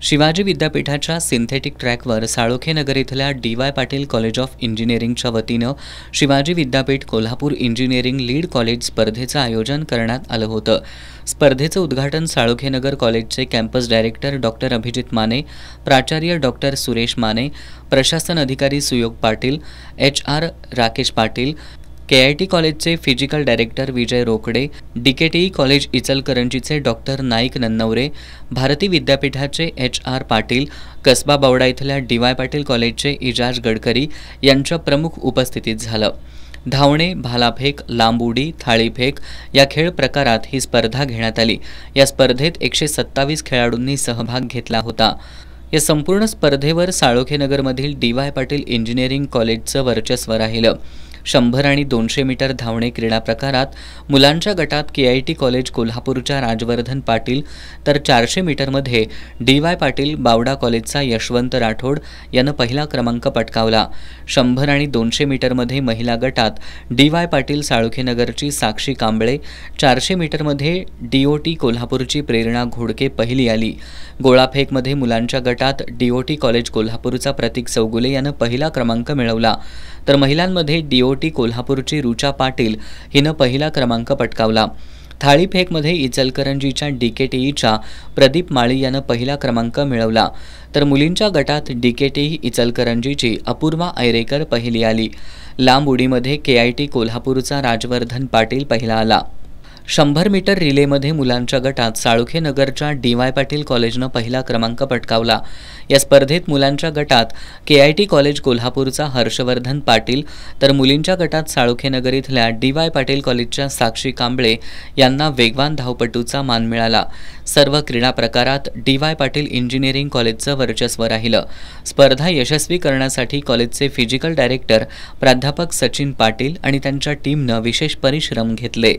शिवाजी विद्यापीठाच्या सिंथेटिक ट्रॅकवर साळोखे नगर इथल्या डी.वाय. पाटील कॉलेज ऑफ इंजिनिअरिंगच्या वतीनं शिवाजी विद्यापीठ कोल्हापूर इंजिनिअरिंग लीड कॉलेज स्पर्धेचं आयोजन करण्यात आलं होतं। स्पर्धेचं उद्घाटन साळोखे नगर कॉलेजचे campus director doctor Abhijit Mane, प्राचार्य डॉक्टर सुरेश माने, प्रशासन अधिकारी सुयोग पाटील, HR राकेश पाटील, KIT कॉलेजचे physical director Vijay Rokade, DKTE college इचलकरंजीचे डॉक्टर नाईक नन्नवरे, भारती विद्यापीठाचे HR पाटील, कसबा बावडा इथल्या डी.वाय. पाटील कॉलेजचे इजाज गडकरी यांच्या प्रमुख उपस्थितीत झालं। धावणे, भालाफेक, लांब उडी, थाळीफेक या खेळ प्रकारात ही स्पर्धा घेण्यात आली। या स्पर्धेत 127 खेळाडूंनी सहभाग घेतला होता। या संपूर्ण स्पर्धेवर साळोखे नगरमधील डी.वाय. पाटील इंजिनिअरिंग कॉलेजचं वर्चस्व राहिलं। 100 आणि 200 मीटर धावणे क्रीडा प्रकारात मुलांच्या गटात KIT कॉलेज कोल्हापूरच्या राजवर्धन पाटील तर 400 मीटरमध्ये डी.वाय. पाटील बावडा कॉलेजचा यशवंत राठोड यानं पहिला क्रमांक पटकावला। 100 आणि 200 मीटरमध्ये महिला गटात डी.वाय. पाटील साळोखे नगरची साक्षी कांबळे, 400 मीटरमध्ये DOT कोल्हापूरची प्रेरणा घोडके पहिली आली। गोळाफेकमध्ये मुलांच्या गटात DOT कॉलेज कोल्हापूरचा प्रतीक चौगुले यानं पहिला क्रमांक मिळवला, तर महिलांमध्ये DOT कोल्हापूरची रुचा पाटील हिनं पहिला क्रमांक पटकावला। थाळीफेकमध्ये इचलकरंजीच्या DKTEच्या प्रदीप माळी यानं पहिला क्रमांक मिळवला, तर मुलींच्या गटात DKTE इचलकरंजीची अपूर्वा ऐरेकर पहिली आली। लांब उडीमध्ये KIT कोल्हापूरचा राजवर्धन पाटील पहिला आला। 100 मीटर रिलेमध्ये मुलांच्या गटात साळोखे नगरच्या डी.वाय. पाटील कॉलेजनं पहिला क्रमांक पटकावला। या स्पर्धेत मुलांच्या गटात KIT कॉलेज कोल्हापूरचा हर्षवर्धन पाटील तर मुलींच्या गटात साळोखे नगर इथल्या डी.वाय. पाटील कॉलेजच्या साक्षी कांबळे यांना वेगवान धावपटूचा मान मिळाला। सर्व क्रीडा प्रकारात डी.वाय. पाटील इंजिनिअरिंग कॉलेजचं वर्चस्व राहिलं। स्पर्धा यशस्वी करण्यासाठी कॉलेजचे फिजिकल डायरेक्टर प्राध्यापक सचिन पाटील आणि त्यांच्या टीमनं विशेष परिश्रम घेतले।